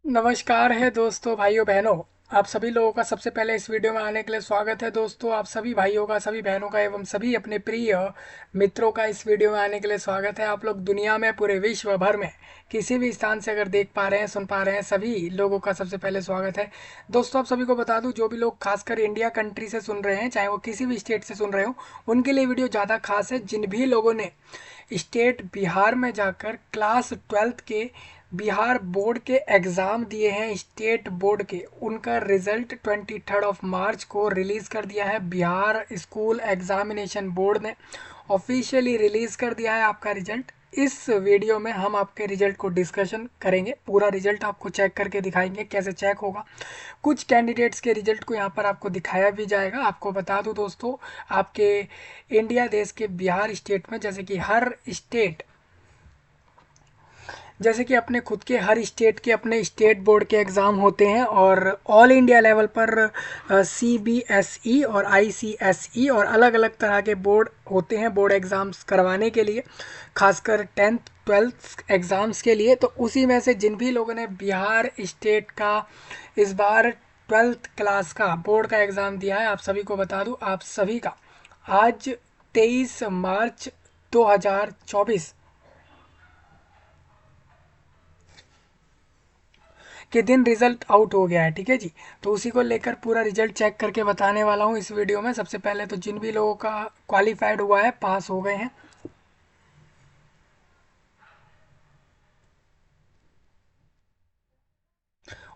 नमस्कार है दोस्तों, भाइयों बहनों। आप सभी लोगों का सबसे पहले इस वीडियो में आने के लिए स्वागत है। दोस्तों, आप सभी भाइयों का, सभी बहनों का एवं सभी अपने प्रिय मित्रों का इस वीडियो में आने के लिए स्वागत है। आप लोग दुनिया में, पूरे विश्व भर में किसी भी स्थान से अगर देख पा रहे हैं, सुन पा रहे हैं, सभी लोगों का सबसे पहले स्वागत है। दोस्तों, आप सभी को बता दूं, जो भी लोग खासकर इंडिया कंट्री से सुन रहे हैं, चाहे वो किसी भी स्टेट से सुन रहे हो, उनके लिए वीडियो ज़्यादा खास है। जिन भी लोगों ने स्टेट बिहार में जाकर क्लास 12th के बिहार बोर्ड के एग्ज़ाम दिए हैं, स्टेट बोर्ड के, उनका रिजल्ट 23 मार्च को रिलीज़ कर दिया है। बिहार स्कूल एग्जामिनेशन बोर्ड ने ऑफिशियली रिलीज़ कर दिया है आपका रिजल्ट। इस वीडियो में हम आपके रिजल्ट को डिस्कशन करेंगे, पूरा रिजल्ट आपको चेक करके दिखाएंगे कैसे चेक होगा। कुछ कैंडिडेट्स के रिजल्ट को यहाँ पर आपको दिखाया भी जाएगा। आपको बता दूं दोस्तों, आपके इंडिया देश के बिहार स्टेट में, जैसे कि हर स्टेट, जैसे कि अपने खुद के हर स्टेट के अपने स्टेट बोर्ड के एग्ज़ाम होते हैं, और ऑल इंडिया लेवल पर CBSE और ICSE और अलग अलग तरह के बोर्ड होते हैं बोर्ड एग्ज़ाम्स करवाने के लिए, खासकर 10th 12th एग्ज़ाम्स के लिए। तो उसी में से जिन भी लोगों ने बिहार स्टेट का इस बार 12th क्लास का बोर्ड का एग्ज़ाम दिया है, आप सभी को बता दूं, आप सभी का आज 23 मार्च 2024 के दिन रिजल्ट आउट हो गया है। ठीक है जी, तो उसी को लेकर पूरा रिजल्ट चेक करके बताने वाला हूँ इस वीडियो में। सबसे पहले तो जिन भी लोगों का क्वालिफाइड हुआ है, पास हो गए हैं,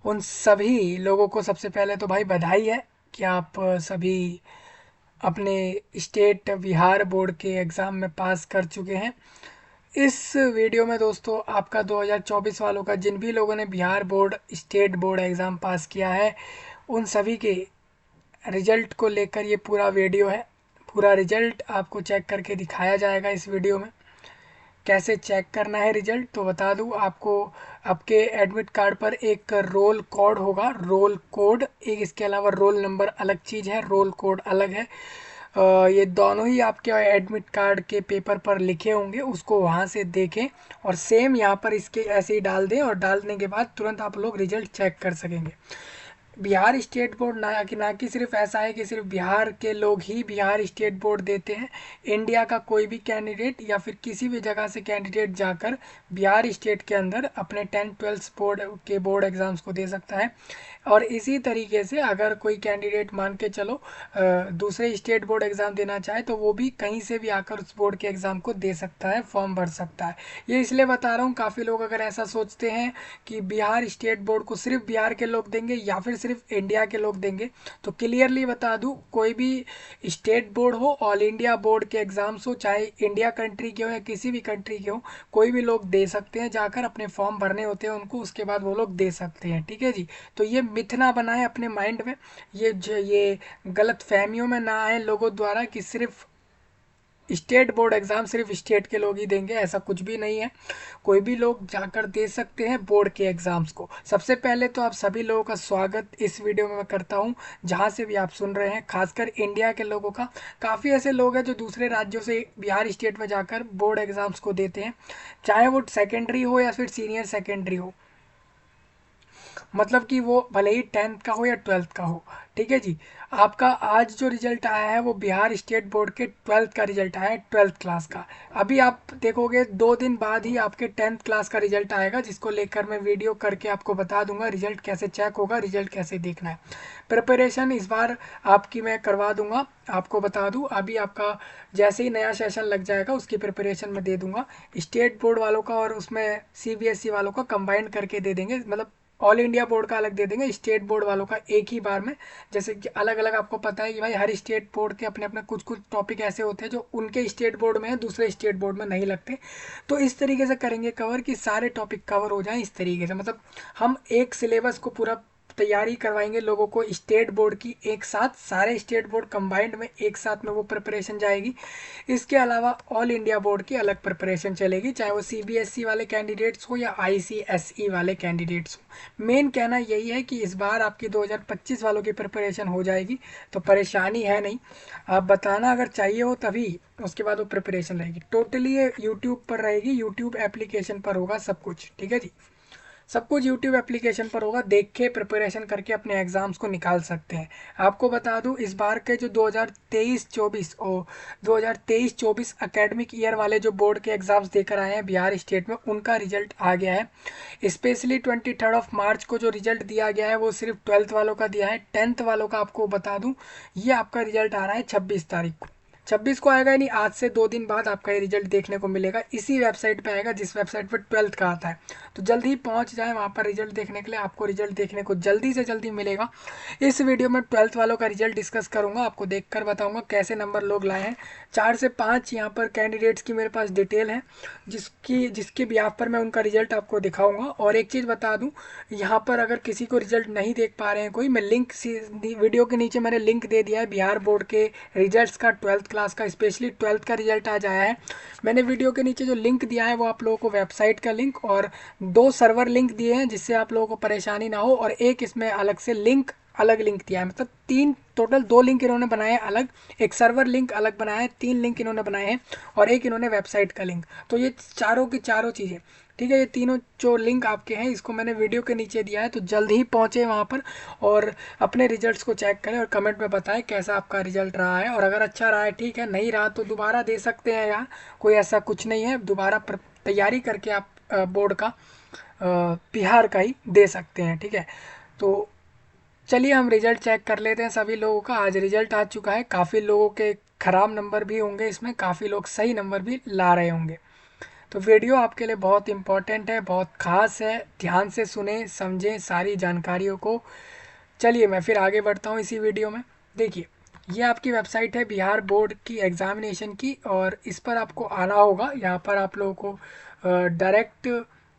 उन सभी लोगों को सबसे पहले तो भाई बधाई है कि आप सभी अपने स्टेट बिहार बोर्ड के एग्ज़ाम में पास कर चुके हैं। इस वीडियो में दोस्तों आपका 2024 वालों का, जिन भी लोगों ने Bihar board state board exam pass किया है, उन सभी के रिजल्ट को लेकर ये पूरा वीडियो है। पूरा रिजल्ट आपको चेक करके दिखाया जाएगा इस वीडियो में। कैसे चेक करना है रिजल्ट तो बता दूं आपको। आपके एडमिट कार्ड पर एक रोल कोड होगा, रोल कोड एक, इसके अलावा रोल नंबर अलग चीज़ है, रोल कोड अलग है। ये दोनों ही आपके एडमिट कार्ड के पेपर पर लिखे होंगे, उसको वहाँ से देखें और सेम यहाँ पर इसके ऐसे ही डाल दें, और डालने के बाद तुरंत आप लोग रिजल्ट चेक कर सकेंगे। बिहार स्टेट बोर्ड ना कि सिर्फ ऐसा है कि सिर्फ बिहार के लोग ही बिहार स्टेट बोर्ड देते हैं। इंडिया का कोई भी कैंडिडेट या फिर किसी भी जगह से कैंडिडेट जाकर बिहार स्टेट के अंदर अपने 10th 12th बोर्ड के बोर्ड एग्ज़ाम्स को दे सकता है। और इसी तरीके से अगर कोई कैंडिडेट मान के चलो दूसरे स्टेट बोर्ड एग्ज़ाम देना चाहे, तो वो भी कहीं से भी आकर उस बोर्ड के एग्ज़ाम को दे सकता है, फॉर्म भर सकता है। ये इसलिए बता रहा हूँ, काफ़ी लोग अगर ऐसा सोचते हैं कि बिहार स्टेट बोर्ड को सिर्फ बिहार के लोग देंगे या फिर सिर्फ इंडिया के लोग देंगे, तो क्लियरली बता दूं, कोई भी स्टेट बोर्ड हो, ऑल इंडिया बोर्ड के एग्ज़ाम्स हो, चाहे इंडिया कंट्री के हो या किसी भी कंट्री के हो, कोई भी लोग दे सकते हैं। जाकर अपने फॉर्म भरने होते हैं उनको, उसके बाद वो लोग दे सकते हैं। ठीक है जी, तो ये मिथ ना बनाए अपने माइंड में, ये गलत फहमियों में ना आए लोगों द्वारा कि सिर्फ स्टेट बोर्ड एग्ज़ाम सिर्फ स्टेट के लोग ही देंगे, ऐसा कुछ भी नहीं है। कोई भी लोग जाकर दे सकते हैं बोर्ड के एग्ज़ाम्स को। सबसे पहले तो आप सभी लोगों का स्वागत इस वीडियो में मैं करता हूं, जहां से भी आप सुन रहे हैं, खासकर इंडिया के लोगों का। काफ़ी ऐसे लोग हैं जो दूसरे राज्यों से बिहार स्टेट में जाकर बोर्ड एग्ज़ाम्स को देते हैं, चाहे वो सेकेंडरी हो या फिर सीनियर सेकेंडरी हो, मतलब कि वो भले ही 10th का हो या 12th का हो। ठीक है जी, आपका आज जो रिजल्ट आया है वो बिहार स्टेट बोर्ड के 12th का रिजल्ट आया है, 12th क्लास का। अभी आप देखोगे 2 दिन बाद ही आपके 10th क्लास का रिजल्ट आएगा, जिसको लेकर मैं वीडियो करके आपको बता दूंगा रिजल्ट कैसे चेक होगा, रिजल्ट कैसे देखना है। प्रिपरेशन इस बार आपकी मैं करवा दूंगा। आपको बता दूं, अभी आपका जैसे ही नया सेशन लग जाएगा उसकी प्रिपरेशन मैं दे दूंगा। स्टेट बोर्ड वालों का और उसमें CBSE वालों का कंबाइंड करके दे देंगे, मतलब ऑल इंडिया बोर्ड का अलग दे देंगे, स्टेट बोर्ड वालों का एक ही बार में। जैसे कि अलग अलग आपको पता है कि भाई हर स्टेट बोर्ड के अपने अपने कुछ कुछ टॉपिक ऐसे होते हैं जो उनके स्टेट बोर्ड में है, दूसरे स्टेट बोर्ड में नहीं लगते। तो इस तरीके से करेंगे कवर कि सारे टॉपिक कवर हो जाएं इस तरीके से, मतलब हम एक सिलेबस को पूरा तैयारी करवाएंगे लोगों को स्टेट बोर्ड की, एक साथ सारे स्टेट बोर्ड कंबाइंड में एक साथ में वो प्रिपरेशन जाएगी। इसके अलावा ऑल इंडिया बोर्ड की अलग प्रिपरेशन चलेगी, चाहे वो CBSE वाले कैंडिडेट्स हो या ICSE वाले कैंडिडेट्स हो। मेन कहना यही है कि इस बार आपकी 2025 वालों की प्रिपरेशन हो जाएगी, तो परेशानी है नहीं। आप बताना अगर चाहिए हो तभी, उसके बाद वो प्रिपरेशन रहेगी। टोटली ये यूट्यूब पर रहेगी, यूट्यूब एप्लीकेशन पर होगा सब कुछ। ठीक है जी, सब कुछ यूट्यूब एप्लीकेशन पर होगा, देख के प्रिपरेशन करके अपने एग्ज़ाम्स को निकाल सकते हैं। आपको बता दूं इस बार के जो 2023-24 और 2023-24 एकेडमिक ईयर वाले जो बोर्ड के एग्ज़ाम्स देकर आए हैं बिहार स्टेट में, उनका रिजल्ट आ गया है। स्पेशली 23 मार्च को जो रिजल्ट दिया गया है वो सिर्फ 12th वालों का दिया है। 10th वालों का आपको बता दूं ये आपका रिजल्ट आ रहा है 26 तारीख को। 26 को आएगा, यानी आज से 2 दिन बाद आपका ये रिजल्ट देखने को मिलेगा। इसी वेबसाइट पे आएगा जिस वेबसाइट पर 12th का आता है। तो जल्दी ही पहुंच जाए वहाँ पर रिजल्ट देखने के लिए, आपको रिजल्ट देखने को जल्दी से जल्दी मिलेगा। इस वीडियो में 12th वालों का रिजल्ट डिस्कस करूंगा, आपको देखकर बताऊंगा कैसे नंबर लोग लाए हैं। 4 से 5 यहाँ पर कैंडिडेट्स की मेरे पास डिटेल है, जिसके बिहाफ पर मैं उनका रिजल्ट आपको दिखाऊंगा। और एक चीज़ बता दूं, यहाँ पर अगर किसी को रिजल्ट नहीं देख पा रहे हैं कोई, मैं लिंक वीडियो के नीचे मैंने लिंक दे दिया है बिहार बोर्ड के रिजल्ट्स का, 12th क्लास का, स्पेशली 12th का रिजल्ट आज आया है। मैंने वीडियो के नीचे जो लिंक दिया है वो आप लोगों को वेबसाइट का लिंक और 2 सर्वर लिंक दिए हैं जिससे आप लोगों को परेशानी ना हो, और एक इसमें अलग से लिंक अलग लिंक दिया है। मतलब 3 टोटल 2 लिंक इन्होंने बनाए हैं अलग, एक सर्वर लिंक अलग बनाया है, 3 लिंक इन्होंने बनाए हैं और एक इन्होंने वेबसाइट का लिंक। तो ये चारों की चारों चीज़ें, ठीक है, ये तीनों जो लिंक आपके हैं इसको मैंने वीडियो के नीचे दिया है। तो जल्द ही पहुँचे वहाँ पर और अपने रिजल्ट्स को चेक करें और कमेंट में बताएं कैसा आपका रिजल्ट रहा है। और अगर अच्छा रहा है ठीक है, नहीं रहा तो दोबारा दे सकते हैं यार, कोई ऐसा कुछ नहीं है। दोबारा तैयारी करके आप बोर्ड का बिहार का ही दे सकते हैं, ठीक है। तो चलिए हम रिजल्ट चेक कर लेते हैं सभी लोगों का। आज रिजल्ट आ चुका है, काफ़ी लोगों के ख़राब नंबर भी होंगे इसमें, काफ़ी लोग सही नंबर भी ला रहे होंगे। तो वीडियो आपके लिए बहुत इंपॉर्टेंट है, बहुत ख़ास है, ध्यान से सुने समझें सारी जानकारियों को। चलिए मैं फिर आगे बढ़ता हूँ इसी वीडियो में। देखिए ये आपकी वेबसाइट है बिहार बोर्ड की एग्ज़ामिनेशन की, और इस पर आपको आना होगा। यहाँ पर आप लोगों को डायरेक्ट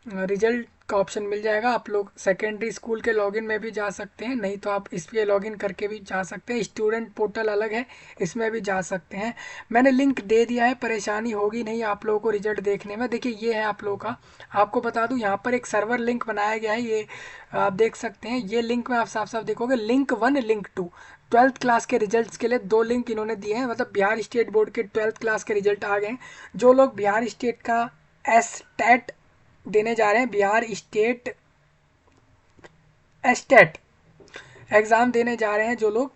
रिजल्ट का ऑप्शन मिल जाएगा। आप लोग सेकेंडरी स्कूल के लॉगिन में भी जा सकते हैं, नहीं तो आप इस पर लॉगिन करके भी जा सकते हैं। स्टूडेंट पोर्टल अलग है, इसमें भी जा सकते हैं। मैंने लिंक दे दिया है, परेशानी होगी नहीं आप लोगों को रिजल्ट देखने में। देखिए ये है आप लोगों का, आपको बता दूं यहाँ पर एक सर्वर लिंक बनाया गया है, ये आप देख सकते हैं। ये लिंक में आप साफ साफ देखोगे लिंक 1 लिंक 2, 12th क्लास के रिजल्ट्स के लिए 2 लिंक इन्होंने दिए हैं। मतलब बिहार स्टेट बोर्ड के 12th क्लास के रिजल्ट आ गए हैं। जो लोग बिहार स्टेट का एस्टेट देने जा रहे हैं, बिहार स्टेट एस्टेट एग्ज़ाम देने जा रहे हैं, जो लोग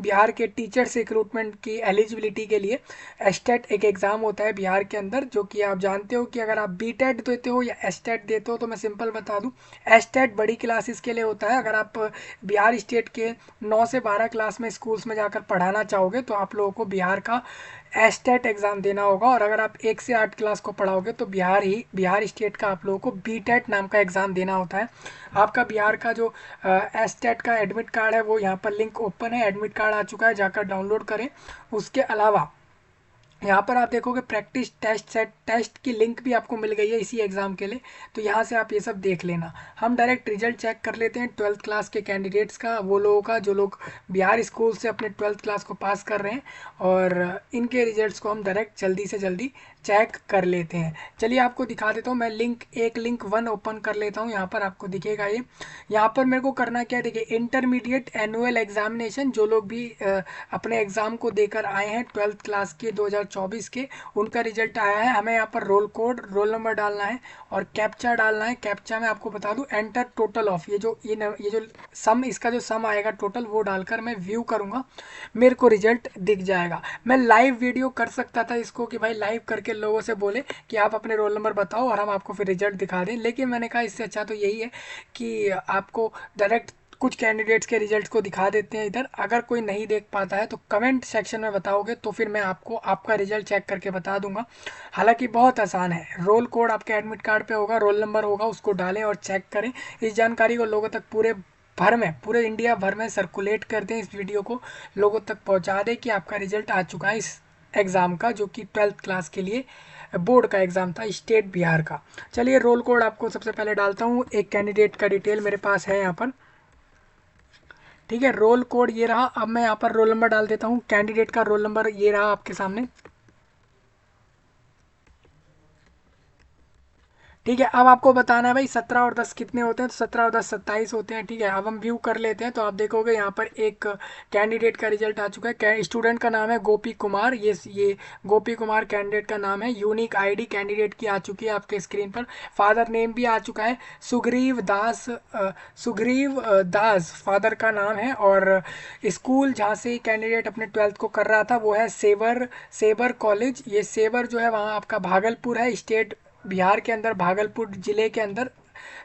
बिहार के टीचर्स रिक्रूटमेंट की एलिजिबिलिटी के लिए, एस्टेट एक एग्ज़ाम होता है बिहार के अंदर, जो कि आप जानते हो कि अगर आप बीटेट देते हो या एस्टेट देते हो, तो मैं सिंपल बता दूं एस्टेट बड़ी क्लासेस के लिए होता है। अगर आप बिहार स्टेट के 9 से 12 क्लास में स्कूल्स में जाकर पढ़ाना चाहोगे तो आप लोगों को बिहार का एस्टेट एग्ज़ाम देना होगा। और अगर आप 1 से 8 क्लास को पढ़ाओगे तो बिहार स्टेट का आप लोगों को बीटेट नाम का एग्ज़ाम देना होता है। आपका बिहार का जो एस्टेट का एडमिट कार्ड है वो यहाँ पर लिंक ओपन है, एडमिट कार्ड आ चुका है, जाकर डाउनलोड करें। उसके अलावा यहाँ पर आप देखोगे प्रैक्टिस टेस्ट सेट टेस्ट की लिंक भी आपको मिल गई है इसी एग्ज़ाम के लिए, तो यहाँ से आप ये सब देख लेना। हम डायरेक्ट रिजल्ट चेक कर लेते हैं 12th क्लास के कैंडिडेट्स का, वो लोगों का जो लोग बिहार स्कूल से अपने 12th क्लास को पास कर रहे हैं, और इनके रिजल्ट्स को हम डायरेक्ट जल्दी से जल्दी चेक कर लेते हैं। चलिए आपको दिखा देता हूँ मैं। लिंक 1 ओपन कर लेता हूँ, यहाँ पर आपको दिखेगा ये। यहाँ पर मेरे को करना क्या है, देखिए इंटरमीडिएट एनुअल एग्जामिनेशन, जो लोग भी अपने एग्ज़ाम को देकर आए हैं 12th क्लास के 2024 के, उनका रिजल्ट आया है। हमें यहाँ पर रोल कोड, रोल नंबर डालना है और कैप्चा डालना है। कैप्चा में आपको बता दूं एंटर टोटल ऑफ, ये जो सम, इसका जो सम आएगा टोटल, वो डालकर मैं व्यू करूँगा, मेरे को रिजल्ट दिख जाएगा। मैं लाइव वीडियो कर सकता था इसको कि भाई लाइव करके लोगों से बोले कि आप अपने रोल नंबर बताओ और हम आपको फिर रिजल्ट दिखा दें, लेकिन मैंने कहा इससे अच्छा तो यही है कि आपको डायरेक्ट कुछ कैंडिडेट्स के रिजल्ट्स को दिखा देते हैं इधर। अगर कोई नहीं देख पाता है तो कमेंट सेक्शन में बताओगे तो फिर मैं आपको आपका रिजल्ट चेक करके बता दूंगा। हालांकि बहुत आसान है, रोल कोड आपके एडमिट कार्ड पे होगा, रोल नंबर होगा, उसको डालें और चेक करें। इस जानकारी को लोगों तक पूरे इंडिया भर में सर्कुलेट कर दें, इस वीडियो को लोगों तक पहुंचा दें कि आपका रिजल्ट आ चुका है इस एग्ज़ाम का, जो कि 12th क्लास के लिए बोर्ड का एग्ज़ाम था स्टेट बिहार का। चलिए रोल कोड आपको सबसे पहले डालता हूँ, एक कैंडिडेट का डिटेल मेरे पास है यहाँ पर, ठीक है। रोल कोड ये रहा। अब मैं यहाँ पर रोल नंबर डाल देता हूँ, कैंडिडेट का रोल नंबर ये रहा आपके सामने, ठीक है, अब आपको बताना है भाई 17 और 10 कितने होते हैं, तो 17 और 10 27 होते हैं। ठीक है, अब हम व्यू कर लेते हैं, तो आप देखोगे यहाँ पर एक कैंडिडेट का रिजल्ट आ चुका है। स्टूडेंट का नाम है गोपी कुमार, ये गोपी कुमार कैंडिडेट का नाम है। यूनिक आईडी कैंडिडेट की आ चुकी है आपके स्क्रीन पर। फादर नेम भी आ चुका है, सुग्रीव दास। सुग्रीव दास फादर का नाम है। और स्कूल जहाँ से कैंडिडेट अपने 12th को कर रहा था वो है सेवर सेबर कॉलेज। ये सेवर जो है वहाँ आपका भागलपुर है, स्टेट बिहार के अंदर, भागलपुर जिले के अंदर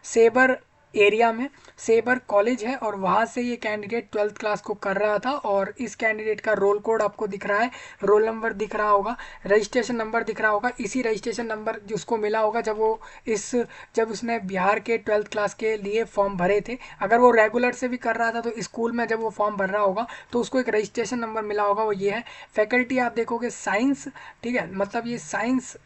सेबर एरिया में सेबर कॉलेज है। और वहाँ से ये कैंडिडेट 12th क्लास को कर रहा था। और इस कैंडिडेट का रोल कोड आपको दिख रहा है, रोल नंबर दिख रहा होगा, रजिस्ट्रेशन नंबर दिख रहा होगा। इसी रजिस्ट्रेशन नंबर जिसको मिला होगा जब उसने बिहार के 12th क्लास के लिए फॉर्म भरे थे। अगर वो रेगुलर से भी कर रहा था तो स्कूल में जब वो फॉर्म भर रहा होगा तो उसको एक रजिस्ट्रेशन नंबर मिला होगा, वो ये है। फैकल्टी आप देखोगे साइंस। ठीक है, मतलब ये साइंस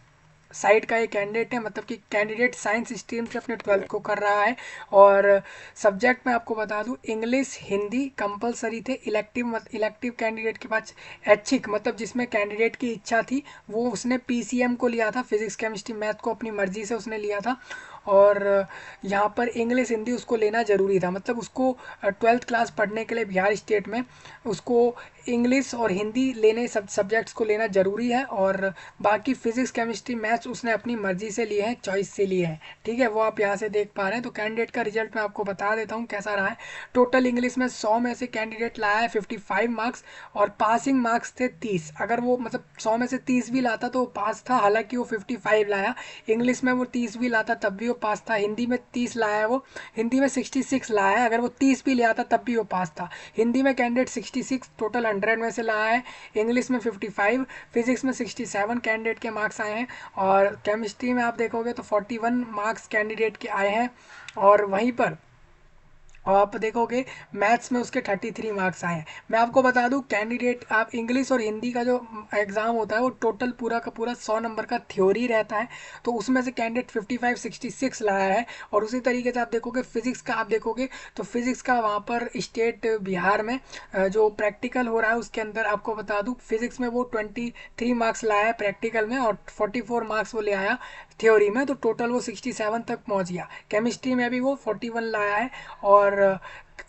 साइड का एक कैंडिडेट है, मतलब कि कैंडिडेट साइंस स्ट्रीम से अपने 12th को कर रहा है। और सब्जेक्ट में आपको बता दूं इंग्लिश हिंदी कंपलसरी थे। इलेक्टिव कैंडिडेट के पास ऐच्छिक, मतलब जिसमें कैंडिडेट की इच्छा थी, वो उसने पीसीएम को लिया था, फिजिक्स केमिस्ट्री मैथ को अपनी मर्जी से उसने लिया था। और यहाँ पर इंग्लिश हिंदी उसको लेना ज़रूरी था, मतलब उसको 12th क्लास पढ़ने के लिए बिहार स्टेट में उसको इंग्लिश और हिंदी लेने सब सब्जेक्ट्स को लेना ज़रूरी है। और बाकी फिजिक्स केमिस्ट्री मैथ्स उसने अपनी मर्जी से लिए हैं, चॉइस से लिए हैं। ठीक है, वो आप यहाँ से देख पा रहे हैं। तो कैंडिडेट का रिजल्ट मैं आपको बता देता हूँ कैसा रहा है। टोटल इंग्लिश में 100 में से कैंडिडेट लाया है 55 मार्क्स, और पासिंग मार्क्स थे 30। अगर वो मतलब 100 में से 30 भी लाता तो वो पास था, हालांकि वो 55 लाया। इंग्लिश में वो 30 भी लाता तब भी वो पास था। हिंदी में 30 लाया है, वो हिंदी में 66 लाया है, अगर वो 30 भी ले आता तब भी वो पास था। हिंदी में कैंडिडेट 66 टोटल 100 में से लाया है, इंग्लिश में 55, फिजिक्स में 67 कैंडिडेट के मार्क्स आए हैं। और केमिस्ट्री में आप देखोगे तो 41 मार्क्स कैंडिडेट के आए हैं। और वहीं पर आप देखोगे मैथ्स में उसके 33 मार्क्स आए हैं। मैं आपको बता दूं कैंडिडेट, आप इंग्लिश और हिंदी का जो एग्ज़ाम होता है वो टोटल पूरा का पूरा 100 नंबर का थ्योरी रहता है, तो उसमें से कैंडिडेट 55 66 लाया है। और उसी तरीके से आप देखोगे फिजिक्स का, आप देखोगे तो फिजिक्स का वहाँ पर स्टेट बिहार में जो प्रैक्टिकल हो रहा है उसके अंदर आपको बता दूं फिजिक्स में वो 23 मार्क्स लाया है प्रैक्टिकल में, और 44 मार्क्स वो ले आया थ्योरी में, तो टोटल वो 67 तक पहुंच गया। केमिस्ट्री में भी वो 41 लाया है। और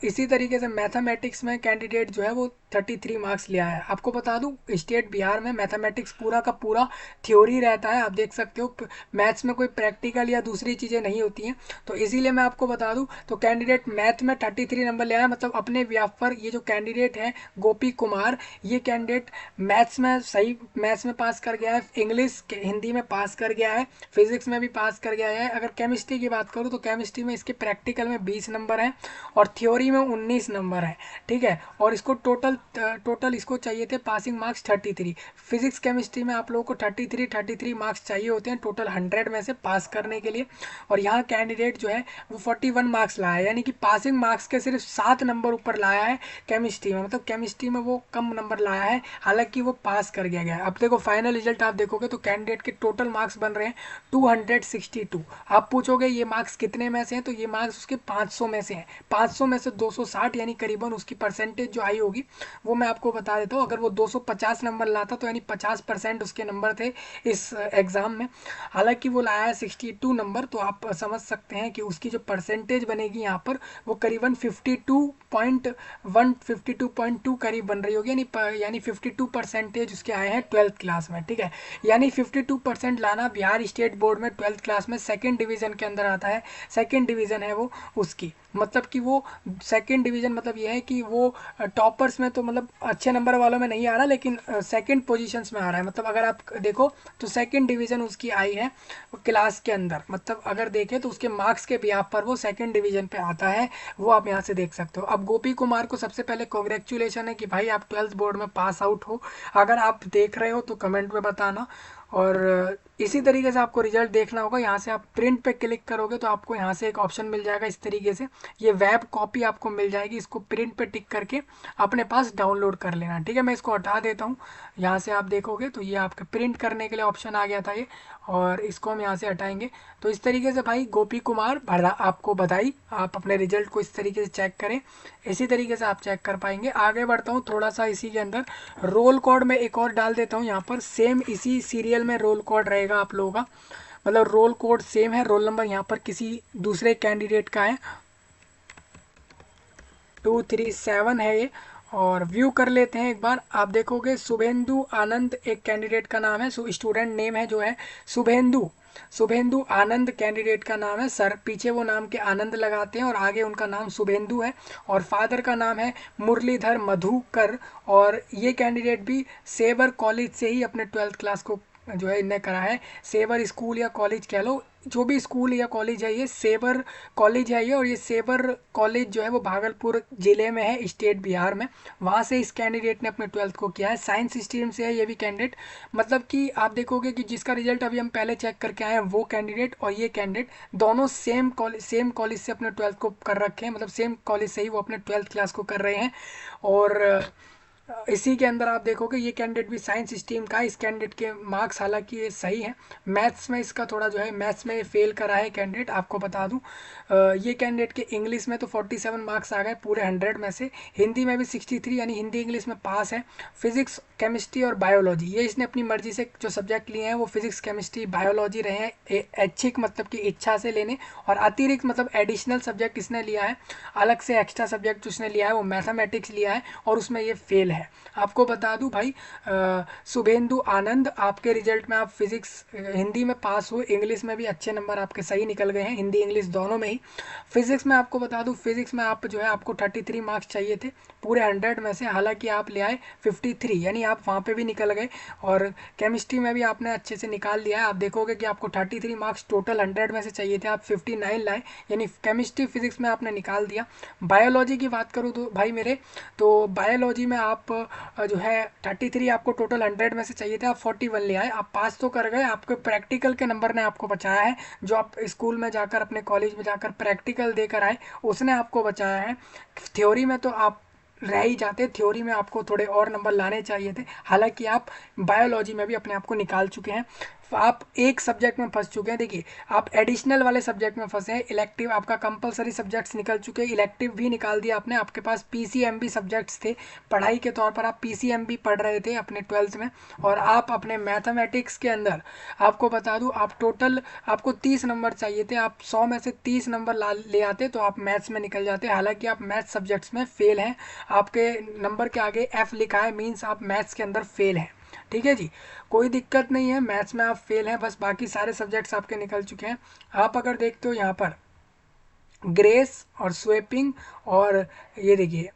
इसी तरीके से मैथमेटिक्स में कैंडिडेट जो है वो 33 मार्क्स लिया है। आपको बता दूं स्टेट बिहार में मैथमेटिक्स पूरा का पूरा थ्योरी रहता है, आप देख सकते हो मैथ्स में कोई प्रैक्टिकल या दूसरी चीज़ें नहीं होती हैं। तो इसीलिए मैं आपको बता दूं तो कैंडिडेट मैथ में 33 नंबर ले आया, मतलब अपने व्याप पर ये जो कैंडिडेट है गोपी कुमार, ये कैंडिडेट मैथ्स में सही, मैथ्स में पास कर गया है, इंग्लिश हिंदी में पास कर गया है, फिजिक्स में भी पास कर गया है। अगर केमिस्ट्री की बात करूँ तो केमिस्ट्री में इसके प्रैक्टिकल में 20 नंबर हैं और थ्योरी में 19 नंबर है। ठीक है, और इसको टोटल इसको चाहिए थे पासिंग मार्क्स 33। फिजिक्स केमिस्ट्री में आप लोगों को 33 मार्क्स चाहिए होते हैं टोटल 100 में से पास करने के लिए। और यहाँ कैंडिडेट जो है वो 41 मार्क्स लाया है, यानी कि पासिंग मार्क्स के सिर्फ 7 नंबर ऊपर लाया है केमिस्ट्री में, मतलब केमिस्ट्री में वो कम नंबर लाया है, हालांकि वो पास कर गया गया। अब देखो फाइनल रिजल्ट आप देखोगे तो कैंडिडेट के टोटल मार्क्स बन रहे हैं 262। आप पूछोगे ये मार्क्स कितने में से हैं, तो ये मार्क्स उसके 500 में से हैं। 500 में से 260 यानी करीबन उसकी परसेंटेज जो आई होगी वो मैं आपको बता देता हूँ। अगर वो 250 नंबर लाता तो यानी 50% उसके नंबर थे इस एग्ज़ाम में, हालांकि वो लाया है 62 नंबर। तो आप समझ सकते हैं कि उसकी जो परसेंटेज बनेगी यहाँ पर वो करीबन 52.2 करीब बन रही होगी, यानी 52% उसके आए हैं 12th क्लास में। ठीक है, यानी 52% लाना बिहार स्टेट बोर्ड में 12th क्लास में सेकेंड डिवीज़न के अंदर आता है। सेकेंड डिवीज़न है वो उसकी, मतलब कि वो सेकेंड डिवीज़न मतलब ये है कि वो टॉपर्स में तो मतलब अच्छे नंबर वालों में नहीं आ रहा, लेकिन सेकेंड पोजीशंस में आ रहा है। मतलब अगर आप देखो तो सेकेंड डिवीज़न उसकी आई है क्लास के अंदर, मतलब अगर देखें तो उसके मार्क्स के बिहाफ पर वो सेकेंड डिवीज़न पे आता है, वो आप यहाँ से देख सकते हो। अब गोपी कुमार को सबसे पहले कॉन्ग्रेचुलेशन है कि भाई आप 12th बोर्ड में पास आउट हो। अगर आप देख रहे हो तो कमेंट में बताना। और इसी तरीके से आपको रिजल्ट देखना होगा, यहाँ से आप प्रिंट पे क्लिक करोगे तो आपको यहाँ से एक ऑप्शन मिल जाएगा इस तरीके से, ये वेब कॉपी आपको मिल जाएगी, इसको प्रिंट पे टिक करके अपने पास डाउनलोड कर लेना। ठीक है, मैं इसको हटा देता हूँ। यहाँ से आप देखोगे तो ये आपके प्रिंट करने के लिए ऑप्शन आ गया था ये, और इसको हम यहाँ से हटाएंगे। तो इस तरीके से भाई गोपी कुमार भड़ा आपको बधाई, आप अपने रिजल्ट को इस तरीके से चेक करें, इसी तरीके से आप चेक कर पाएंगे। आगे बढ़ता हूँ थोड़ा सा, इसी के अंदर रोल कोड में एक और डाल देता हूँ यहाँ पर, सेम इसी सीरियल में रोल कोड रहेगा आप लोगों का। मतलब रोल कोड सेम है, रोल नंबर यहाँ पर किसी दूसरे कैंडिडेट का है, 237 है ये। और व्यू कर लेते हैं एक बार, आप देखोगे शुभेंदु आनंद एक कैंडिडेट का नाम है, स्टूडेंट नेम है जो है शुभेंदु, शुभेंदु आनंद कैंडिडेट का नाम है सर, पीछे वो नाम के आनंद लगाते हैं और आगे उनका नाम शुभेंदु है। और फादर का नाम है मुरलीधर मधुकर। और ये कैंडिडेट भी सेवर कॉलेज से ही अपने 12th क्लास को जो है इनने करा है। सेवर स्कूल या कॉलेज कह लो, जो भी स्कूल या कॉलेज है, ये सेवर कॉलेज है ये। और ये सेवर कॉलेज जो है वो भागलपुर ज़िले में है, स्टेट बिहार में। वहाँ से इस कैंडिडेट ने अपने 12th को किया है, साइंस स्ट्रीम से है ये भी कैंडिडेट। मतलब कि आप देखोगे कि जिसका रिजल्ट अभी हम पहले चेक करके आए हैं वो कैंडिडेट और ये कैंडिडेट दोनों सेम कॉलेज से अपने 12th को कर रखे हैं, मतलब सेम कॉलेज से ही वो अपने 12th क्लास को कर रहे हैं। और इसी के अंदर आप देखोगे ये कैंडिडेट भी साइंस स्ट्रीम का है। इस कैंडिडेट के मार्क्स हालांकि ये सही है, मैथ्स में इसका थोड़ा जो है मैथ्स में फेल करा है कैंडिडेट, आपको बता दूं। ये कैंडिडेट के इंग्लिश में तो 47 मार्क्स आ गए पूरे 100 में से, हिंदी में भी 63 यानी हिंदी इंग्लिश में पास है। फिजिक्स केमिस्ट्री और बायोलॉजी ये इसने अपनी मर्जी से जो सब्जेक्ट लिए हैं वो फिजिक्स केमिस्ट्री बायोलॉजी रहे हैं, ऐच्छिक मतलब कि इच्छा से लेने। और अतिरिक्त मतलब एडिशनल सब्जेक्ट इसने लिया है, अलग से एक्स्ट्रा सब्जेक्ट उसने लिया है वो मैथमेटिक्स लिया है और उसमें ये फेल है। आपको बता दूं भाई, शुभेंदु आनंद आपके रिजल्ट में आप फिजिक्स हिंदी में पास हुए, इंग्लिश में भी अच्छे नंबर आपके सही निकल गए हैं, हिंदी इंग्लिश दोनों में ही। फिजिक्स में आपको बता दूं, फिजिक्स में आप जो है आपको 33 मार्क्स चाहिए थे पूरे 100 में से, हालांकि आप ले आए 53 यानी आप वहाँ पे भी निकल गए। और केमिस्ट्री में भी आपने अच्छे से निकाल लिया है, आप देखोगे कि आपको 33 मार्क्स टोटल 100 में से चाहिए थे, आप 59 लाए, यानी केमिस्ट्री फिजिक्स में आपने निकाल दिया। बायोलॉजी की बात करूँ तो भाई मेरे, तो बायोलॉजी में आप जो है 33 आपको टोटल 100 में से चाहिए थे, आप 41 ले आए, आप पास तो कर गए, आपके प्रैक्टिकल के नंबर ने आपको बचाया है। जो आप स्कूल में जाकर अपने कॉलेज में जाकर प्रैक्टिकल देकर आए उसने आपको बचाया है। थ्योरी में तो आप रह ही जाते, थ्योरी में आपको थोड़े और नंबर लाने चाहिए थे, हालांकि आप बायोलॉजी में भी अपने आप को निकाल चुके हैं। आप एक सब्जेक्ट में फंस चुके हैं, देखिए आप एडिशनल वाले सब्जेक्ट में फंसे हैं, इलेक्टिव आपका कंपलसरी सब्जेक्ट्स निकल चुके हैं, इलेक्टिव भी निकाल दिया आपने, आपके पास पीसीएमबी सब्जेक्ट्स थे, पढ़ाई के तौर पर आप पीसीएमबी पढ़ रहे थे अपने 12th में। और आप अपने मैथमेटिक्स के अंदर, आपको बता दूं, आप टोटल आपको 30 नंबर चाहिए थे, आप 100 में से 30 नंबर ले आते तो आप मैथ्स में निकल जाते, हालांकि आप मैथ्स सब्जेक्ट्स में फेल हैं, आपके नंबर के आगे एफ लिखा है, मीन्स आप मैथ्स के अंदर फेल हैं। ठीक है जी, कोई दिक्कत नहीं है, मैथ्स में आप फेल हैं, बस बाकी सारे सब्जेक्ट्स आपके निकल चुके हैं। आप अगर देखते हो यहाँ पर ग्रेस और स्वेपिंग, और ये देखिए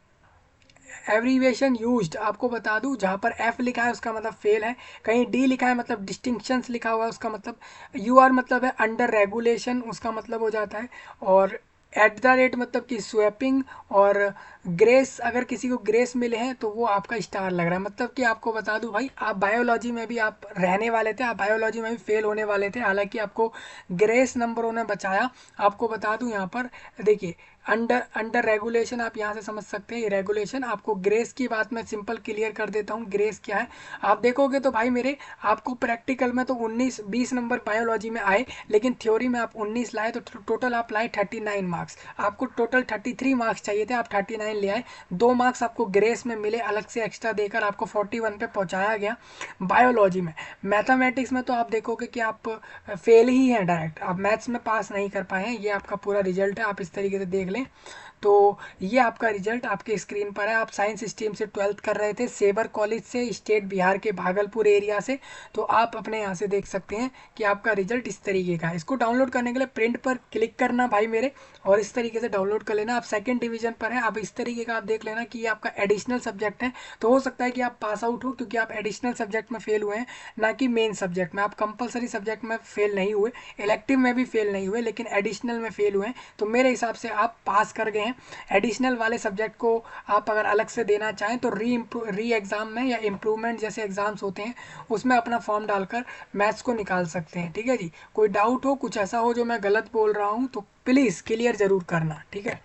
एब्रीविएशन यूज्ड, आपको बता दूं जहाँ पर एफ लिखा है उसका मतलब फेल है, कहीं डी लिखा है मतलब डिस्टिंक्शंस लिखा हुआ है उसका मतलब, यू आर मतलब है अंडर रेगुलेशन उसका मतलब हो जाता है, और एट द रेट मतलब कि स्वैपिंग, और ग्रेस अगर किसी को ग्रेस मिले हैं तो वो आपका स्टार लग रहा है। मतलब कि आपको बता दूं भाई, आप बायोलॉजी में भी आप रहने वाले थे, आप बायोलॉजी में भी फेल होने वाले थे, हालांकि आपको ग्रेस नंबरों ने बचाया। आपको बता दूं यहाँ पर देखिए, अंडर अंडर रेगुलेशन आप यहाँ से समझ सकते हैं, ये रेगुलेशन। आपको ग्रेस की बात मैं सिंपल क्लियर कर देता हूँ, ग्रेस क्या है। आप देखोगे तो भाई मेरे, आपको प्रैक्टिकल में तो 19-20 नंबर बायोलॉजी में आए, लेकिन थ्योरी में आप 19 लाए, तो टोटल आप लाए 39 मार्क्स, आपको टोटल 33 मार्क्स चाहिए थे, आप 39 ले आए। 2 मार्क्स आपको ग्रेस में मिले अलग से एक्स्ट्रा देकर, आपको 41 पे पहुँचाया गया बायोलॉजी में। मैथमेटिक्स में तो आप देखोगे कि आप फेल ही हैं डायरेक्ट, आप मैथ्स में पास नहीं कर पाए हैं, ये आपका पूरा रिजल्ट है, आप इस तरीके से देख लें। तो ये आपका रिजल्ट आपके स्क्रीन पर है, आप साइंस स्ट्रीम से 12th कर रहे थे सेवर कॉलेज से, स्टेट बिहार के भागलपुर एरिया से। तो आप अपने यहाँ से देख सकते हैं कि आपका रिजल्ट इस तरीके का है। इसको डाउनलोड करने के लिए प्रिंट पर क्लिक करना भाई मेरे, और इस तरीके से डाउनलोड कर लेना। आप सेकंड डिवीजन पर है, आप इस तरीके का आप देख लेना कि ये आपका एडिशनल सब्जेक्ट है, तो हो सकता है कि आप पास आउट हो, क्योंकि आप एडिशनल सब्जेक्ट में फेल हुए हैं, ना कि मेन सब्जेक्ट में। आप कंपलसरी सब्जेक्ट में फेल नहीं हुए, इलेक्टिव में भी फेल नहीं हुए, लेकिन एडिशनल में फेल हुए हैं, तो मेरे हिसाब से आप पास कर गए हैं। एडिशनल वाले सब्जेक्ट को आप अगर अलग से देना चाहें तो री एग्ज़ाम में या इम्प्रूवमेंट जैसे एग्ज़ाम्स होते हैं उसमें अपना फॉर्म डालकर मैथ्स को निकाल सकते हैं। ठीक है जी, कोई डाउट हो, कुछ ऐसा हो जो मैं गलत बोल रहा हूँ तो प्लीज़ क्लियर ज़रूर करना। ठीक है,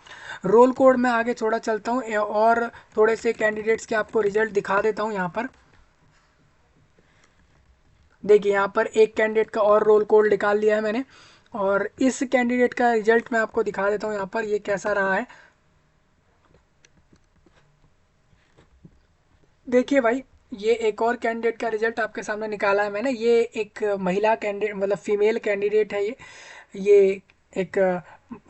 रोल कोड में आगे थोड़ा चलता हूँ और थोड़े से कैंडिडेट्स के आपको रिजल्ट दिखा देता हूँ। यहाँ पर देखिए, यहाँ पर एक कैंडिडेट का और रोल कोड निकाल लिया है मैंने, और इस कैंडिडेट का रिजल्ट मैं आपको दिखा देता हूँ यहाँ पर ये कैसा रहा है। देखिए भाई, ये एक और कैंडिडेट का रिजल्ट आपके सामने निकाला है मैंने। ये एक महिला कैंडिडेट मतलब फीमेल कैंडिडेट है ये एक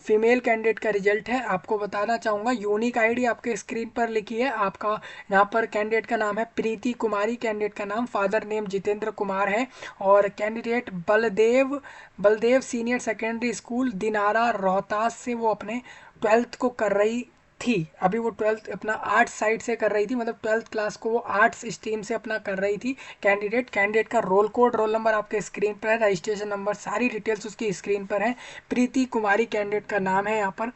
फीमेल कैंडिडेट का रिजल्ट है। आपको बताना चाहूँगा, यूनिक आईडी आपके स्क्रीन पर लिखी है आपका। यहाँ पर कैंडिडेट का नाम है प्रीति कुमारी, कैंडिडेट का नाम, फादर नेम जितेंद्र कुमार है, और candidate Baldev Baldev senior secondary school Dinara Rohtas से वो अपने 12th को कर रही थी। अभी वो 12th अपना आर्ट्स साइड से कर रही थी, मतलब 12th क्लास को वो आर्ट्स स्ट्रीम से अपना कर रही थी। कैंडिडेट का रोल कोड, रोल नंबर आपके स्क्रीन पर है, रजिस्ट्रेशन नंबर, सारी डिटेल्स उसकी स्क्रीन पर है। प्रीति कुमारी कैंडिडेट का नाम है यहाँ पर।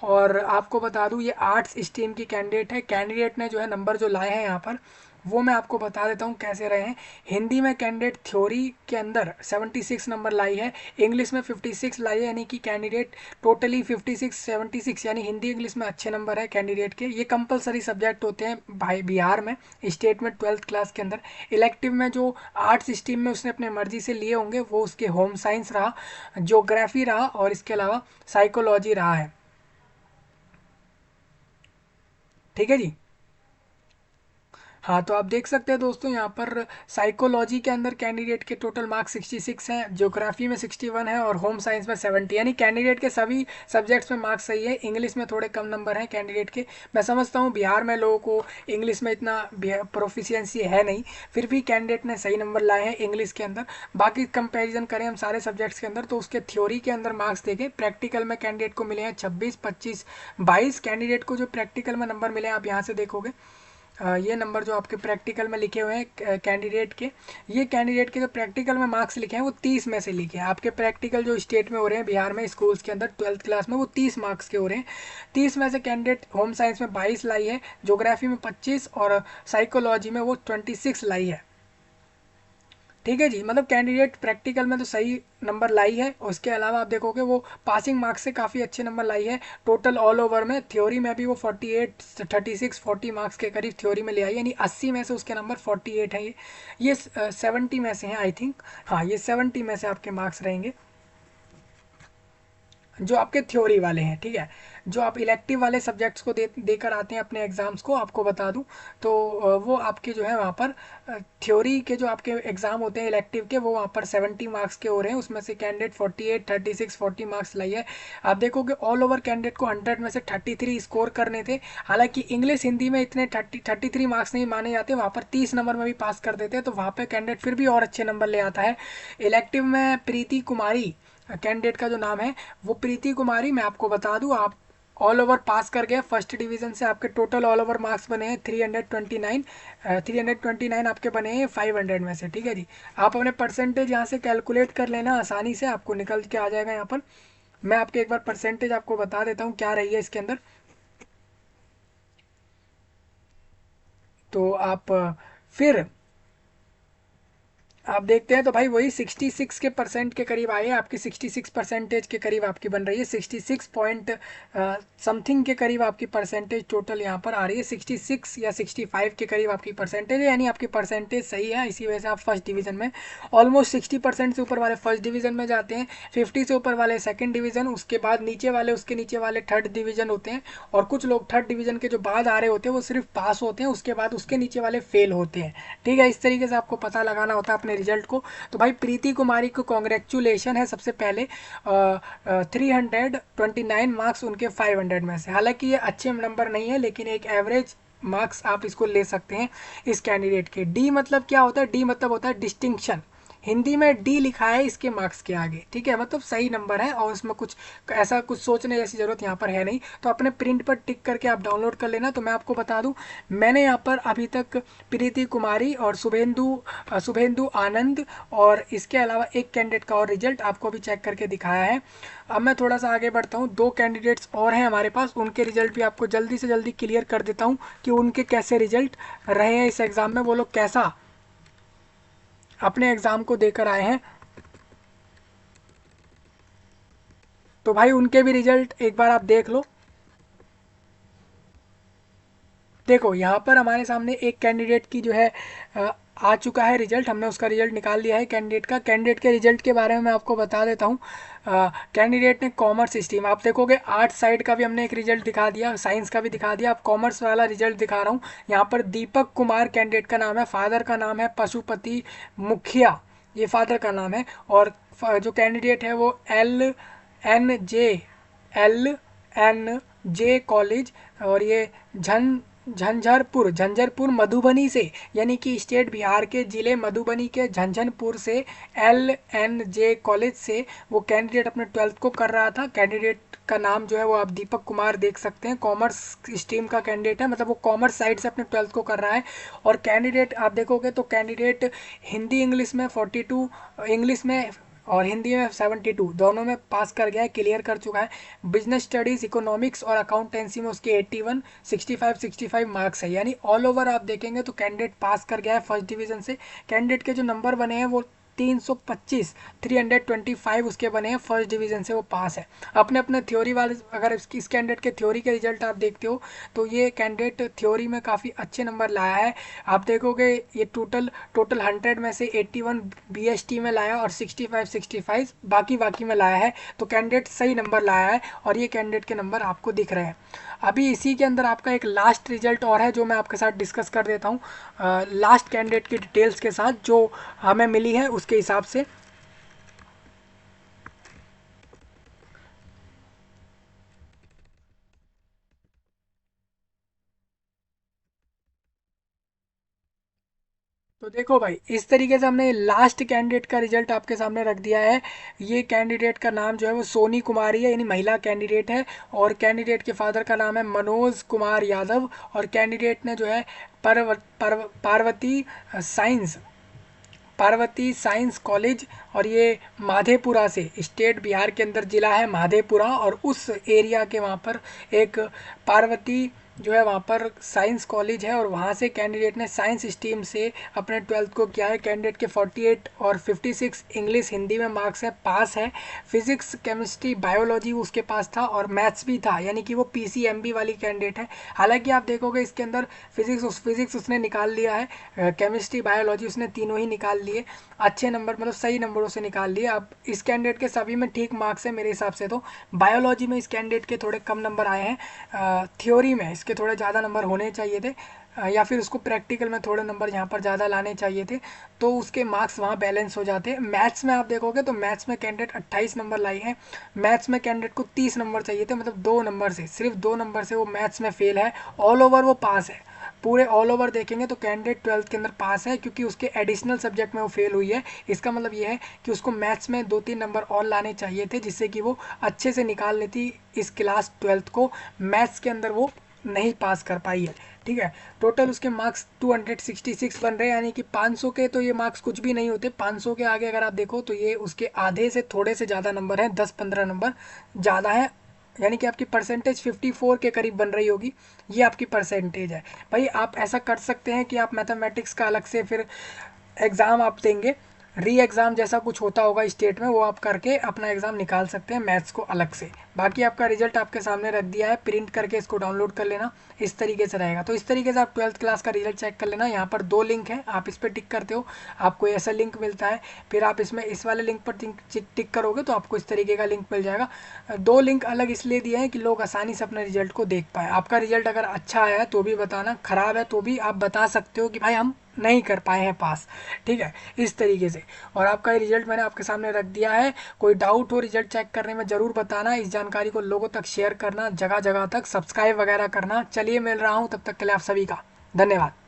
और आपको बता दूँ, ये आर्ट्स स्ट्रीम की कैंडिडेट है। कैंडिडेट ने जो है नंबर जो लाए हैं यहाँ पर, वो मैं आपको बता देता हूँ कैसे रहे हैं। हिंदी में कैंडिडेट थ्योरी के अंदर 76 नंबर लाई है, इंग्लिश में 56 लाई है, यानी कि कैंडिडेट टोटली 56 76, यानी हिंदी इंग्लिश में अच्छे नंबर है कैंडिडेट के। ये कंपलसरी सब्जेक्ट होते हैं भाई बिहार में, स्टेट में 12th क्लास के अंदर। इलेक्टिव में जो आर्ट्स स्ट्रीम में उसने अपने मर्जी से लिए होंगे वो उसके होम साइंस रहा, ज्योग्राफी रहा, और इसके अलावा साइकोलॉजी रहा है। ठीक है जी। हाँ, तो आप देख सकते हैं दोस्तों, यहाँ पर साइकोलॉजी के अंदर कैंडिडेट के टोटल मार्क्स 66 हैं, ज्योग्राफी में 61 है, और होम साइंस में 70, यानी कैंडिडेट के सभी सब्जेक्ट्स में मार्क्स सही है। इंग्लिश में थोड़े कम नंबर हैं कैंडिडेट के। मैं समझता हूँ बिहार में लोगों को इंग्लिश में इतना प्रोफिशिएंसी है नहीं, फिर भी कैंडिडेट ने सही नंबर लाए हैं इंग्लिश के अंदर। बाकी कंपेरिजन करें हम सारे सब्जेक्ट्स के अंदर, तो उसके थ्योरी के अंदर मार्क्स देखें, प्रैक्टिकल में कैंडिडेट को मिले हैं 26, 25, 22। कैंडिडेट को जो प्रैक्टिकल में नंबर मिले हैं आप यहाँ से देखोगे, ये नंबर जो आपके प्रैक्टिकल में लिखे हुए हैं कैंडिडेट के, ये कैंडिडेट के जो प्रैक्टिकल में मार्क्स लिखे हैं वो 30 में से लिखे हैं। आपके प्रैक्टिकल जो स्टेट में हो रहे हैं बिहार में स्कूल्स के अंदर 12th क्लास में, वो 30 मार्क्स के हो रहे हैं। 30 में से कैंडिडेट होम साइंस में 22 लाई है, ज्योग्राफी में 25, और साइकोलॉजी में वो 26 लाई है। ठीक है जी, मतलब कैंडिडेट प्रैक्टिकल में तो सही नंबर लाई है, और उसके अलावा आप देखोगे वो पासिंग मार्क्स से काफ़ी अच्छे नंबर लाई है। टोटल ऑल ओवर में थ्योरी में भी वो 48 36 40 मार्क्स के करीब थ्योरी में ले आई, यानी 80 में से उसके नंबर 48 है। ये 70 में से हैं आई थिंक। हाँ, ये 70 में से आपके मार्क्स रहेंगे जो आपके थ्योरी वाले हैं। ठीक है, जो आप इलेक्टिव वाले सब्जेक्ट्स को देकर आते हैं अपने एग्ज़ाम्स को, आपको बता दूं तो वो आपके जो है वहाँ पर थ्योरी के जो आपके एग्ज़ाम होते हैं इलेक्टिव के, वो वहाँ पर 70 मार्क्स के हो रहे हैं। उसमें से कैंडिडेट 48 36 40 मार्क्स लाई है। आप देखोगे ऑल ओवर कैंडिडेट को 100 में से 33 स्कोर करने थे। हालांकि इंग्लिश हिंदी में इतने 33 मार्क्स नहीं माने जाते, वहाँ पर 30 नंबर में भी पास कर देते हैं, तो वहाँ पर कैंडिडेट फिर भी और अच्छे नंबर ले आता है। इलेक्टिव में प्रीति कुमारी कैंडिडेट का जो नाम है वो प्रीति कुमारी, मैं आपको बता दूं, आप ऑल ओवर पास कर गए फर्स्ट डिवीजन से। आपके टोटल ऑल ओवर मार्क्स बने हैं 329, 329 आपके बने हैं 500 में से। ठीक है जी, आप अपने परसेंटेज यहाँ से कैलकुलेट कर लेना, आसानी से आपको निकल के आ जाएगा यहाँ पर। मैं आपके एक बार परसेंटेज आपको बता देता हूँ क्या रही है इसके अंदर। तो आप फिर आप देखते हैं तो भाई वही 66 के परसेंट के करीब आए हैं आपकी, 66 परसेंटेज के करीब आपकी बन रही है, 66 पॉइंट समथिंग के करीब आपकी परसेंटेज टोटल यहाँ पर आ रही है। 66 या 65 के करीब आपकी परसेंटेज है, यानी आपकी परसेंटेज सही है, इसी वजह से आप फर्स्ट डिवीजन में ऑलमोस्ट 60% से ऊपर वाले फर्स्ट डिवीजन में जाते हैं, 50 से ऊपर वाले सेकंड डिवीजन, उसके बाद नीचे वाले उसके नीचे वाले थर्ड डिवीजन होते हैं। और कुछ लोग थर्ड डिवीजन के जो बाद आ रहे होते हैं वो सिर्फ पास होते हैं, उसके बाद उसके नीचे वाले फेल होते हैं। ठीक है, इस तरीके से आपको पता लगाना होता है अपने रिजल्ट को। तो भाई प्रीति कुमारी को कॉन्ग्रेचुलेशन है सबसे पहले, 329 मार्क्स उनके 500 में से। हालांकि ये अच्छे नंबर नहीं है, लेकिन एक एवरेज मार्क्स आप इसको ले सकते हैं इस कैंडिडेट के। डी मतलब क्या होता है? डी मतलब होता है डिस्टिंक्शन, हिंदी में डी लिखा है इसके मार्क्स के आगे। ठीक है, मतलब सही नंबर है, और इसमें कुछ ऐसा कुछ सोचने जैसी ज़रूरत यहाँ पर है नहीं। तो अपने प्रिंट पर टिक करके आप डाउनलोड कर लेना। तो मैं आपको बता दूं, मैंने यहाँ पर अभी तक प्रीति कुमारी और शुभेंदु आनंद और इसके अलावा एक कैंडिडेट का और रिजल्ट आपको भी चेक करके दिखाया है। अब मैं थोड़ा सा आगे बढ़ता हूँ, दो कैंडिडेट्स और हैं हमारे पास, उनके रिजल्ट भी आपको जल्दी से जल्दी क्लियर कर देता हूँ कि उनके कैसे रिजल्ट रहे हैं इस एग्ज़ाम में, वो लोग कैसा अपने एग्ज़ाम को देकर आए हैं। तो भाई उनके भी रिजल्ट एक बार आप देख लो। देखो यहाँ पर हमारे सामने एक कैंडिडेट की जो है आ चुका है रिजल्ट, हमने उसका रिजल्ट निकाल लिया है कैंडिडेट का। कैंडिडेट के रिजल्ट के बारे में मैं आपको बता देता हूँ। कैंडिडेट ने कॉमर्स स्ट्रीम, आप देखोगे आर्ट साइड का भी हमने एक रिजल्ट दिखा दिया, साइंस का भी दिखा दिया, अब कॉमर्स वाला रिजल्ट दिखा रहा हूँ। यहाँ पर दीपक कुमार कैंडिडेट का नाम है, फादर का नाम है पशुपति मुखिया, ये फादर का नाम है। और जो कैंडिडेट है वो एल एन जे कॉलेज, और ये झंझरपुर मधुबनी से, यानी कि स्टेट बिहार के ज़िले मधुबनी के झंझनपुर से LNJ कॉलेज से वो कैंडिडेट अपने 12th को कर रहा था। कैंडिडेट का नाम जो है वो आप दीपक कुमार देख सकते हैं, कॉमर्स स्ट्रीम का कैंडिडेट है, मतलब वो कॉमर्स साइड से अपने 12th को कर रहा है। और कैंडिडेट आप देखोगे तो कैंडिडेट हिंदी इंग्लिश में 42, इंग्लिश में और हिंदी में 72, दोनों में पास कर गया है, क्लियर कर चुका है। बिजनेस स्टडीज़, इकोनॉमिक्स और अकाउंटेंसी में उसके 81, 65 मार्क्स है, यानी ऑल ओवर आप देखेंगे तो कैंडिडेट पास कर गया है फर्स्ट डिवीज़न से। कैंडिडेट के जो नंबर बने हैं वो 325 उसके बने हैं, फर्स्ट डिवीज़न से वो पास है। अपने अपने थ्योरी वाले, अगर इस कैंडिडेट के थ्योरी के रिजल्ट आप देखते हो तो ये कैंडिडेट थ्योरी में काफ़ी अच्छे नंबर लाया है। आप देखोगे ये टोटल 100 में से 81 BST में लाया और 65 बाकी में लाया है, तो कैंडिडेट सही नंबर लाया है और ये कैंडिडेट के नंबर आपको दिख रहे हैं। अभी इसी के अंदर आपका एक लास्ट रिजल्ट और है जो मैं आपके साथ डिस्कस कर देता हूँ, लास्ट कैंडिडेट की डिटेल्स के साथ जो हमें मिली है उसके हिसाब से। तो देखो भाई, इस तरीके से हमने लास्ट कैंडिडेट का रिजल्ट आपके सामने रख दिया है। ये कैंडिडेट का नाम जो है वो सोनी कुमारी है, यानी महिला कैंडिडेट है। और कैंडिडेट के फादर का नाम है मनोज कुमार यादव। और कैंडिडेट ने जो है Parvati science Parvati science college, और ये माधेपुरा से, स्टेट बिहार के अंदर ज़िला है माधेपुरा, और उस एरिया के वहाँ पर एक पार्वती जो है वहाँ पर साइंस कॉलेज है, और वहाँ से कैंडिडेट ने साइंस स्ट्रीम से अपने 12th को किया है। कैंडिडेट के 48 और 56 इंग्लिश हिंदी में मार्क्स है, पास है। फिजिक्स केमिस्ट्री बायोलॉजी उसके पास था और मैथ्स भी था, यानी कि वो PCMB वाली कैंडिडेट है। हालांकि आप देखोगे इसके अंदर फिजिक्स उसने निकाल लिया है, केमिस्ट्री बायोलॉजी उसने तीनों ही निकाल लिए, अच्छे नंबर मतलब सही नंबरों से निकाल लिए। अब इस कैंडिडेट के सभी में ठीक मार्क्स है मेरे हिसाब से। तो बायोलॉजी में इस कैंडिडेट के थोड़े कम नंबर आए हैं, थ्योरी में इसके थोड़े ज़्यादा नंबर होने चाहिए थे, या फिर उसको प्रैक्टिकल में थोड़े नंबर यहाँ पर ज़्यादा लाने चाहिए थे, तो उसके मार्क्स वहाँ बैलेंस हो जाते। मैथ्स में आप देखोगे तो मैथ्स में कैंडिडेट 28 नंबर लाई है। मैथ्स में कैंडिडेट को 30 नंबर चाहिए थे, मतलब 2 नंबर से, सिर्फ 2 नंबर से वो मैथ्स में फेल है। ऑल ओवर वो पास है, पूरे ऑल ओवर देखेंगे तो कैंडिडेट 12th के अंदर पास है, क्योंकि उसके एडिशनल सब्जेक्ट में वो फेल हुई है। इसका मतलब ये है कि उसको मैथ्स में 2-3 नंबर और लाने चाहिए थे, जिससे कि वो अच्छे से निकाल लेती इस क्लास 12th को। मैथ्स के अंदर वो नहीं पास कर पाई है, ठीक है। टोटल उसके मार्क्स 266 बन रहे हैं, यानी कि 500 के तो ये मार्क्स कुछ भी नहीं होते। 500 के आगे अगर आप देखो तो ये उसके आधे से थोड़े से ज़्यादा नंबर हैं, 10-15 नंबर ज़्यादा है, यानी कि आपकी परसेंटेज 54 के करीब बन रही होगी, ये आपकी परसेंटेज है। भाई आप ऐसा कर सकते हैं कि आप मैथमेटिक्स का अलग से फिर एग्ज़ाम आप देंगे, री एग्ज़ाम जैसा कुछ होता होगा स्टेट में, वो आप करके अपना एग्ज़ाम निकाल सकते हैं मैथ्स को अलग से। बाकी आपका रिजल्ट आपके सामने रख दिया है, प्रिंट करके इसको डाउनलोड कर लेना, इस तरीके से रहेगा। तो इस तरीके से आप 12th क्लास का रिजल्ट चेक कर लेना। यहाँ पर 2 लिंक है, आप इस पर टिक करते हो आपको ऐसा लिंक मिलता है, फिर आप इसमें इस वाले लिंक पर टिक करोगे तो आपको इस तरीके का लिंक मिल जाएगा। 2 लिंक अलग इसलिए दिए हैं कि लोग आसानी से अपने रिजल्ट को देख पाए। आपका रिजल्ट अगर अच्छा आया है तो भी बताना, ख़राब है तो भी आप बता सकते हो कि भाई हम नहीं कर पाए हैं पास, ठीक है, इस तरीके से। और आपका ये रिजल्ट मैंने आपके सामने रख दिया है। कोई डाउट हो रिजल्ट चेक करने में ज़रूर बताना, इस जानकारी को लोगों तक शेयर करना, जगह जगह तक सब्सक्राइब वगैरह करना। चलिए मिल रहा हूँ, तब तक के लिए आप सभी का धन्यवाद।